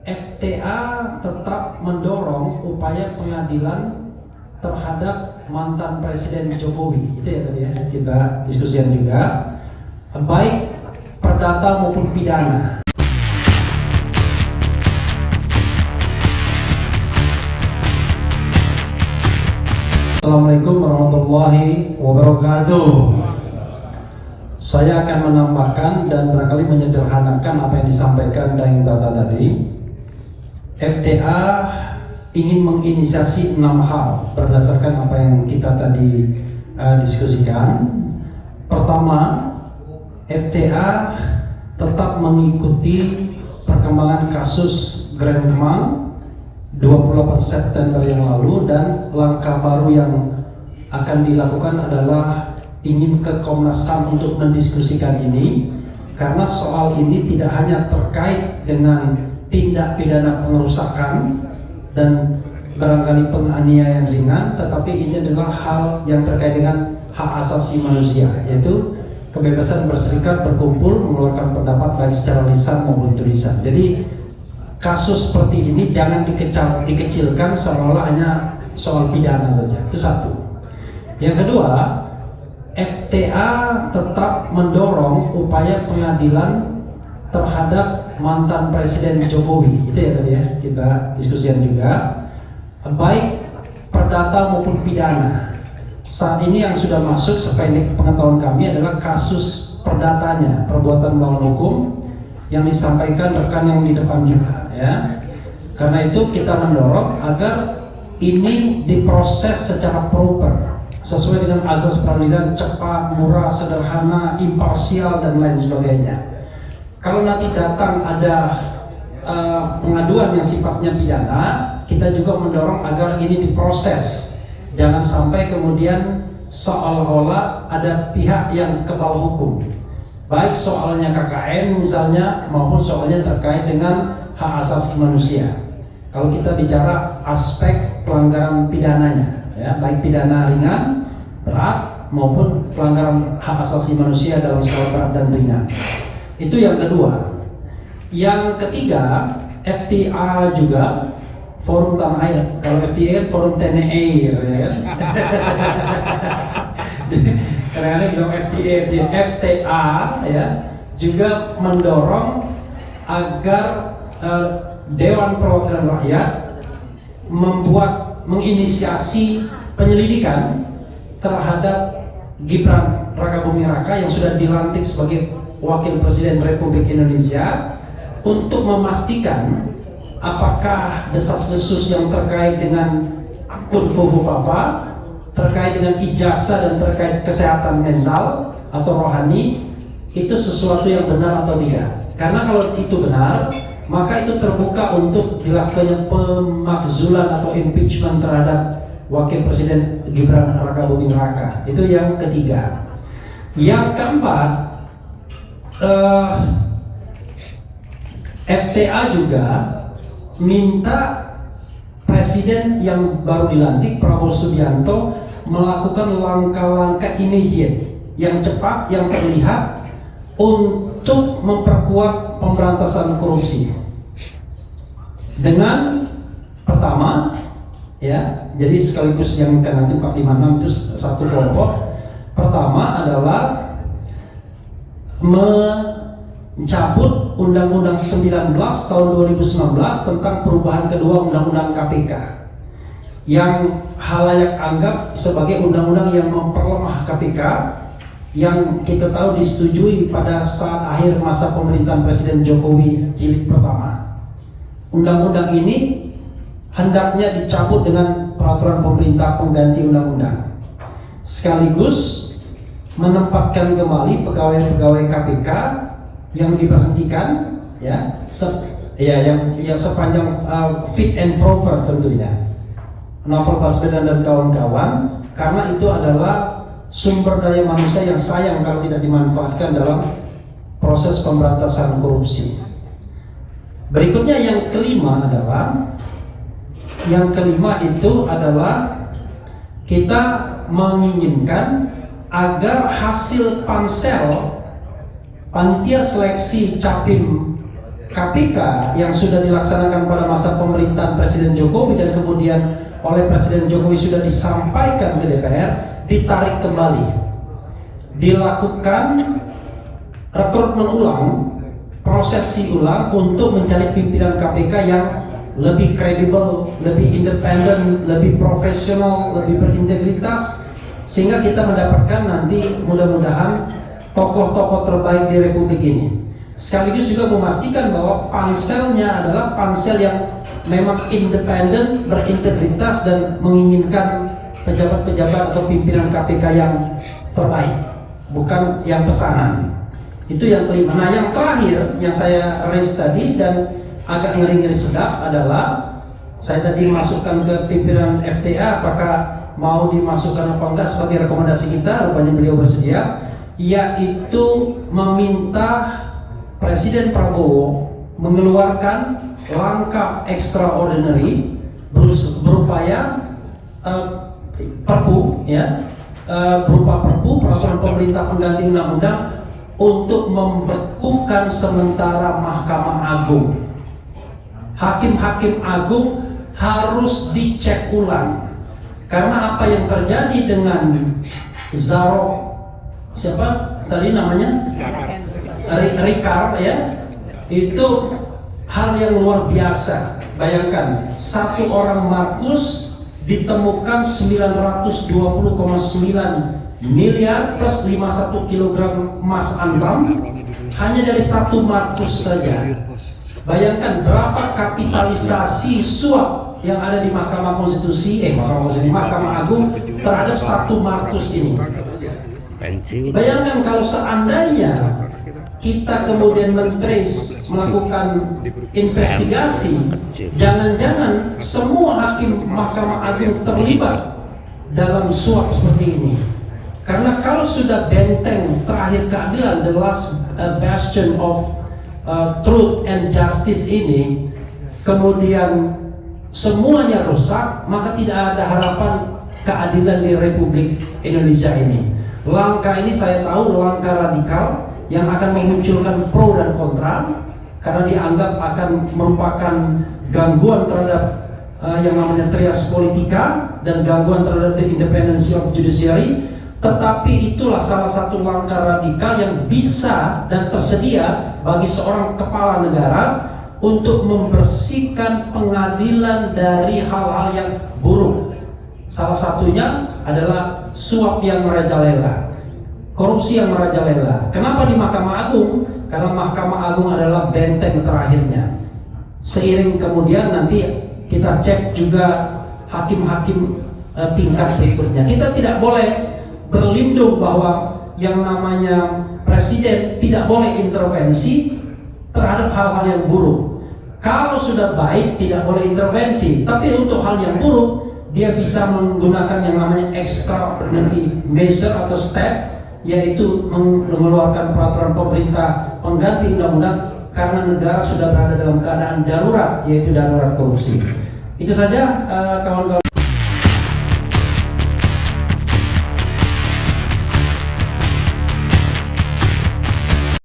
FTA tetap mendorong upaya pengadilan terhadap mantan Presiden Jokowi. Itu ya tadi ya kita diskusikan juga, baik perdata maupun pidana. Assalamualaikum warahmatullahi wabarakatuh. Saya akan menambahkan dan barangkali menyederhanakan apa yang disampaikan Daeng Tata tadi. FTA ingin menginisiasi 6 hal berdasarkan apa yang kita tadi diskusikan. Pertama, FTA tetap mengikuti perkembangan kasus Grand Kemang 28 September yang lalu, dan langkah baru yang akan dilakukan adalah ingin ke Komnas HAM untuk mendiskusikan ini, karena soal ini tidak hanya terkait dengan tindak pidana pengerusakan dan barangkali penganiayaan ringan, tetapi ini adalah hal yang terkait dengan hak asasi manusia, yaitu kebebasan berserikat, berkumpul, mengeluarkan pendapat baik secara lisan maupun tulisan. Jadi kasus seperti ini jangan dikecilkan seolah-olah hanya soal pidana saja. Itu satu. Yang kedua, FTA tetap mendorong upaya pengadilan terhadap mantan Presiden Jokowi. Itu ya tadi ya kita diskusikan juga, baik perdata maupun pidana. Saat ini yang sudah masuk sependek pengetahuan kami adalah kasus perdatanya, perbuatan melawan hukum, yang disampaikan rekan yang di depan juga ya. Karena itu kita mendorong agar ini diproses secara proper, sesuai dengan azas peradilan, cepat, murah, sederhana, imparsial dan lain sebagainya. Kalau nanti datang ada pengaduan yang sifatnya pidana, kita juga mendorong agar ini diproses. Jangan sampai kemudian seolah-olah ada pihak yang kebal hukum, baik soalnya KKN misalnya maupun soalnya terkait dengan hak asasi manusia. Kalau kita bicara aspek pelanggaran pidananya ya, baik pidana ringan, berat maupun pelanggaran hak asasi manusia dalam skala berat dan ringan. Itu yang kedua. Yang ketiga, FTA juga forum tanah air. Kalau FTA kan forum tanah air ya kan. Kadang-kadang bilang FTA ya, juga mendorong agar Dewan Perwakilan Rakyat menginisiasi penyelidikan terhadap Gibran Rakabuming Raka yang sudah dilantik sebagai Wakil Presiden Republik Indonesia, untuk memastikan apakah desas-desus yang terkait dengan akun Fufufafa, terkait dengan ijazah dan terkait kesehatan mental atau rohani itu sesuatu yang benar atau tidak. Karena kalau itu benar, maka itu terbuka untuk dilakukannya pemakzulan atau impeachment terhadap Wakil Presiden Gibran Rakabuming Raka. Itu yang ketiga. Yang keempat, FTA juga minta Presiden yang baru dilantik, Prabowo Subianto, melakukan langkah-langkah immediate yang cepat, yang terlihat untuk memperkuat pemberantasan korupsi. Dengan pertama, ya, jadi sekaligus yang nanti 456 itu satu kelompok. Pertama adalah mencabut Undang-Undang 19 tahun 2019 tentang perubahan kedua Undang-Undang KPK, yang halayak anggap sebagai undang-undang yang memperlemah KPK, yang kita tahu disetujui pada saat akhir masa pemerintahan Presiden Jokowi jilid pertama. Undang-undang ini hendaknya dicabut dengan peraturan pemerintah pengganti undang-undang, sekaligus menempatkan kembali pegawai-pegawai KPK yang diberhentikan ya, yang sepanjang fit and proper tentunya, Novel Baswedan dan kawan-kawan, karena itu adalah sumber daya manusia yang sayang kalau tidak dimanfaatkan dalam proses pemberantasan korupsi. Berikutnya yang kelima itu adalah kita menginginkan agar hasil pansel, panitia seleksi Capim KPK yang sudah dilaksanakan pada masa pemerintahan Presiden Jokowi dan kemudian oleh Presiden Jokowi sudah disampaikan ke DPR, ditarik kembali, dilakukan rekrutmen ulang, prosesi ulang untuk mencari pimpinan KPK yang lebih kredibel, lebih independen, lebih profesional, lebih berintegritas, sehingga kita mendapatkan nanti mudah-mudahan tokoh-tokoh terbaik di Republik ini. Sekaligus juga memastikan bahwa panselnya adalah pansel yang memang independen, berintegritas, dan menginginkan pejabat-pejabat atau pimpinan KPK yang terbaik, bukan yang pesanan. Itu yang kelima. Nah, yang terakhir yang saya raise tadi dan agak ngeri-ngeri sedap adalah saya tadi masukkan ke pimpinan FTA, apakah mau dimasukkan apa enggak sebagai rekomendasi kita, rupanya beliau bersedia, yaitu meminta Presiden Prabowo mengeluarkan langkah extraordinary berupaya perpu, ya, berupa perpu peraturan pemerintah pengganti undang-undang untuk membekukan sementara Mahkamah Agung. Hakim-hakim agung harus dicek ulang karena apa yang terjadi dengan Zarok, siapa tadi namanya? Ricard, ya, itu hal yang luar biasa. Bayangkan, satu orang Markus ditemukan 920,9 miliar plus 51 kg emas antam hanya dari satu Markus saja. Bayangkan berapa kapitalisasi suap yang ada di Mahkamah Konstitusi, Mahkamah Agung terhadap satu Markus ini. Bayangkan kalau seandainya kita kemudian men-trace, melakukan investigasi, jangan-jangan semua hakim Mahkamah Agung terlibat dalam suap seperti ini. Karena kalau sudah benteng terakhir keadilan, the last bastion of truth and justice ini, kemudian semuanya rusak, maka tidak ada harapan keadilan di Republik Indonesia ini. Langkah ini saya tahu langkah radikal yang akan memunculkan pro dan kontra, karena dianggap akan merupakan gangguan terhadap yang namanya trias politika dan gangguan terhadap the independency of judiciary. Tetapi itulah salah satu langkah radikal yang bisa dan tersedia bagi seorang kepala negara untuk membersihkan pengadilan dari hal-hal yang buruk. Salah satunya adalah suap yang merajalela, korupsi yang merajalela. Kenapa di Mahkamah Agung? Karena Mahkamah Agung adalah benteng terakhirnya. Seiring kemudian nanti kita cek juga hakim-hakim tingkat berikutnya. Kita tidak boleh berlindung bahwa yang namanya presiden tidak boleh intervensi terhadap hal-hal yang buruk. Kalau sudah baik tidak boleh intervensi, tapi untuk hal yang buruk dia bisa menggunakan yang namanya extraordinary measure atau step, yaitu mengeluarkan peraturan pemerintah pengganti undang-undang karena negara sudah berada dalam keadaan darurat, yaitu darurat korupsi. Itu saja kawan-kawan.